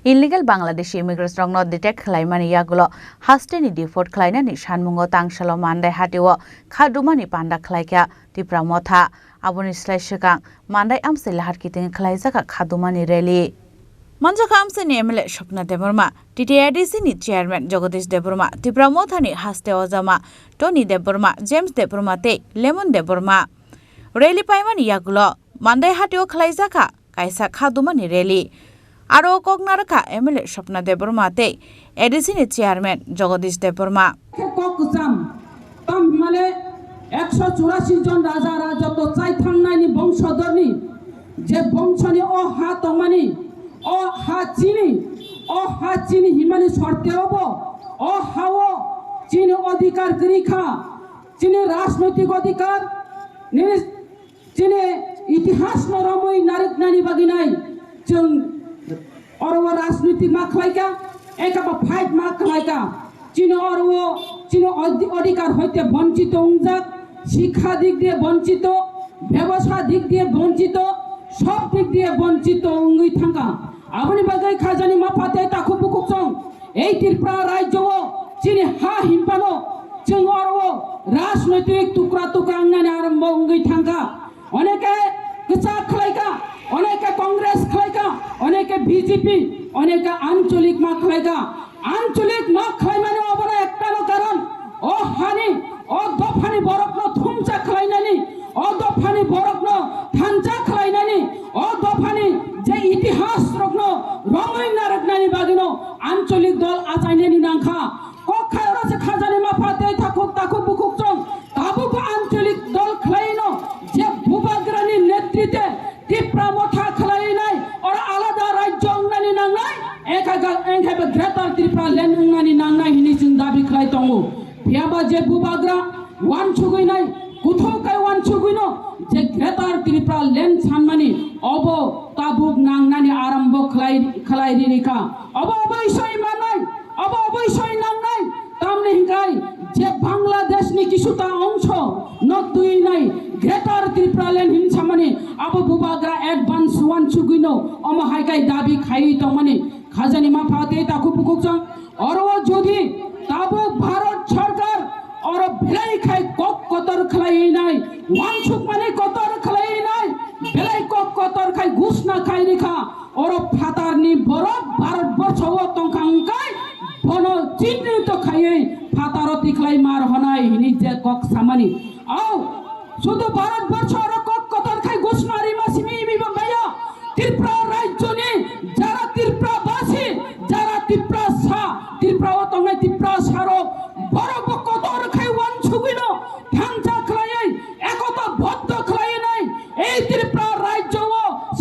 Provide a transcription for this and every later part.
illegal Bangladeshi immigrants रंगनो detect खालामनानै यागुलो हास्टेनि deport खालामनानै सानमुंगो तांसालो मान्दाय हातेओ खादुमानि पान्दा खालायख्या तिप्रा मथा आबुनि स्लाइसिगां मान्दाय आमसे लाहार कितिं खालायजागा खादुमानि रैली मंजखा आमसेनि एमएलए स्वप्ना देबबर्मा टीटीआईडीसीनि चेयरमैन जगदीश देबबर्मा तिप्रा मथानि हास्ते अजामा टनी देबबर्मा जेम्स देबबर्मा ते लेमन देबबर्मा रैली पाइमानि यागुलो मान्दाय हातेओ खालायजागा कायसा खादुमानि रैली आरो कगनारखा एमएलए स्वप्ना देबबर्मा ते एडीसीनि चेयरमैन जगदीश देबबर्मा तामहिमाले 184 जन राजा राजत्व चाइथांनायनि बंशधरनि जे बंशनि अहा तमानि अहा चिनि हिमानि शर्तेवबो अहाओ चिनि अधिकार गरीखा चिनि राजनैतिक अधिकार चिनि इतिहास नरमै नारकनानि बागिनाय जों अरवा राजनीतिक मा खालायका एकाबा फाइट मा खालायका चिनो अरवो चिनो अधिकार हইতে বঞ্চিত উংজাক শিক্ষা দিক দিয়ে বঞ্চিত ব্যবসা দিক দিয়ে বঞ্চিত সব দিক দিয়ে বঞ্চিত উঙ্গই থাকা আপনি বাগাই খাজানি মাফাতে তাকু বুকুচং এই ত্রিপুরা রাজ্য চিনি হা হিমপানো जों अरवो राजनैतिक टुकरा टुकरा आंनानै आरम्भ उंगै थांका अनेके गोसा खालायका अनेके कांग्रेस खालायका अनेके बीजेपी अनेके आंचलिक मा खालायका आंचलिक मा खालायमाने अबना एकटानो कारण ओ हानि ओ दफानि बरकनो थुमचा खालायनानि ओ दफानि बरकनो थानचा खालायनानि ओ दफानि जे इतिहास रकनो रंगै नारकनानि बागिनो आंचलिक दल आजायनानि नांखा कखायरसे खाजानि माफाते ताकु बुकुकजों ताबुबो आंचलिक दल खालायनो जे भूभाग्रानि नेतृत्वे टिप्रा मथा खालायनाय और आलादा राज्य अंगनानि नांनाय एंखायबो ग्रेटार त्रिपुरा लेन्ड अंगनानि नांनाय हिनि जों दाबि खालाय दङो फियाबा जे भूभाग्रा वान सुगैनाय गुथौखाय वान सुगैनो जे ग्रेटार त्रिपुरा लेन्ड सानमानि अब ताबुक नांनानि आरम्भ खालायरिनिखा अब अबैसय मानाय अब अबैसय नांनाय तामने हिंगाय जे बांग्लादेशनि किछुटा अंश नतुइनाय ग्रेटार त्रिपुरा लेन्ड हिंसामानि अब भूभाग्रा एडभान्स वान सुगैनो अमहायकाय दाबि खायि तमानि खाजानि माफाते ताकु बुकुकजों अरव जदि ताबुक भारत सरकार और बेलाय खाय कक कतर खालायनाय वान सुक माने कतर खालायनाय बेलाय कक कतर खाय घुसना खायनिखा और फातारनि बरफ भारत बर्षव तंखांखाय बन चिन्हित खायै फातारति खाय मार हनाय हिनि जे कक सामानि औ शुद्ध भारत बर्ष और कक कतर खाय घुसनारि मासिमि बिबा भाया त्रिपुरा राज्यनि যারা ত্রিপুরাবাসী যারা ত্রিপুরা সা ত্রিপুরা তংনাय ত্রিপুরা সারো বড় কতর খাই ওয়ান সুগিনো ঠাংচা খালাই একতা বদ্ধ খালাই নাই এই ত্রিপুরা রাজ্য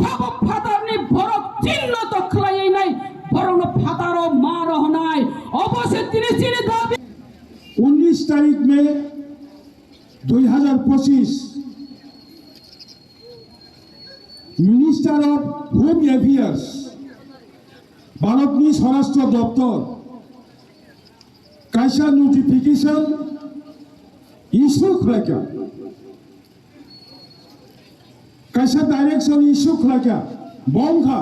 সব ফাতারনি বড় চিহ্ন তো খালাই নাই বরং ফাতারো মার হনাই অবশ্যই তিনি চিনি দাবি 19 তারিখ May 2025 minister of home affairs ভারতনি স্বরাষ্ট্র দপ্তর কাইসা নোটিফিকেশন ইস্যু খালাকা কাইসা ডাইরেকশন ইস্যু খালাকা বংখা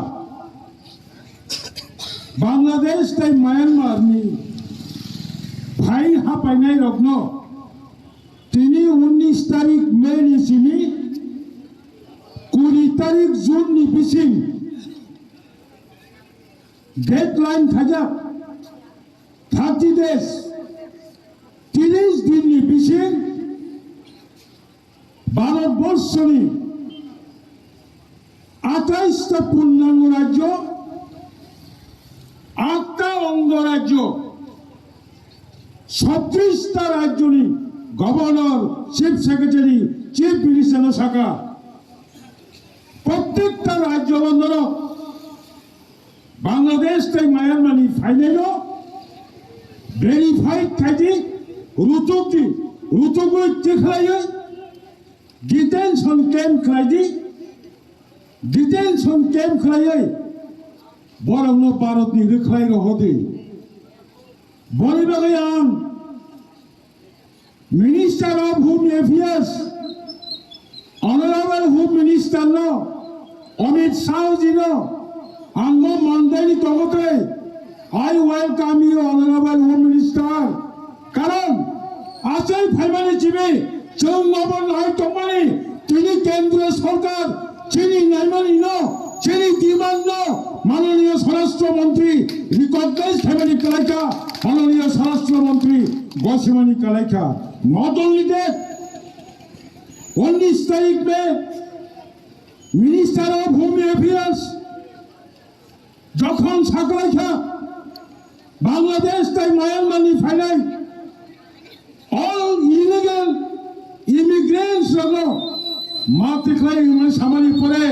বাংলাদেশ তাই মায়ানমার নি ভাই হাপাইনাই রগ্ন তিনি 19 তারিখ মে নিচিনি 20 তারিখ জুন নিবিসিং डेडलाइन थाजा 30 days 30 दिननि बिसिं भारतबर्षनि 28टा पूर्णांग राज्य 8टा अंगराज्य 36टा राज्यनि governor chief secretary chief minister शाखा प्रत्येकटा राज्य बंधन बांग्लादेश ताई मायानमारनि फाइनालो भेरिफाइड खायदि रुतुगै देखायो डिटेंशन कैम्प खायदि डिटेंशन कैम्प खायो बरंनो भारतनि रोखाय रहदि बनि बागै आं minister of home affairs honourable home minister नो अमित शाह जी नो आंगो मानदायनि तगतै welcome you honourable home minister কারণ আসাই ফাইমানি চিবে जों নবন হয় তোমানি তিনি কেন্দ্রীয় সরকার চিনি নাইমানি ন চিনি দিমান ন মাননীয় স্বরাষ্ট্রমন্ত্রী রিকগনাইজ ফ্যামিলি কালাইকা মাননীয় স্বরাষ্ট্রমন্ত্রী গসিমানি কালাইকা নট অনলি দ্যাট 19 तारीख में मिनिस्टर ऑफ होम अफेयर्स যখন সাকলাইখা বাংলাদেশ তাই মায়ানমারনি ফাইনাল অল ইলিগাল ইমিগ্রেন্টস হলো মাতৃখাই সামারি পরে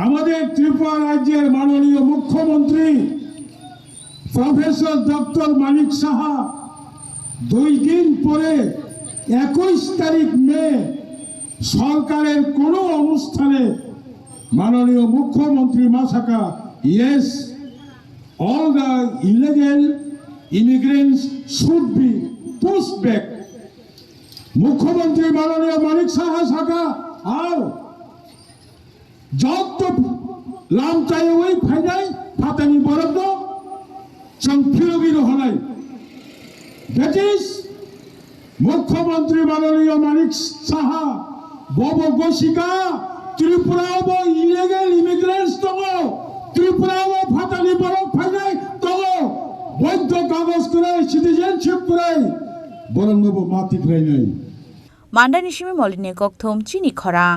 আমাদের ত্রিপুরা রাজ্যের মাননীয় মুখ্যমন্ত্রী প্রফেসর ডক্টর মানিক সাহা 2 দিন পরে 21 তারিখ মে সরকারের কোনো অনুষ্ঠানে মাননীয় মুখ্যমন্ত্রী মাসাকা yes all the illegal immigrants should be pushed back মুখ্যমন্ত্রী মাননীয় মানিক সাহা সাকা আর যত লাম চাই ওই ফাইনাই ফাতানি বরাদ্দ সংফিরগির হলাই দ্যাট ইজ মুখ্যমন্ত্রী মাননীয় Manik Saha Bob গোশিকা ত্রিপুরাব illegal immigrants দङ ত্রিপুরাব ফাতানি বরফ ফাইনাই দङ বৈধ কাগজ করে সিটিজেনশিপ করে বরং নব মাতি ফ্রাইনাই মান্ডানিসিমে মলিনে ককথম চিনি খরাং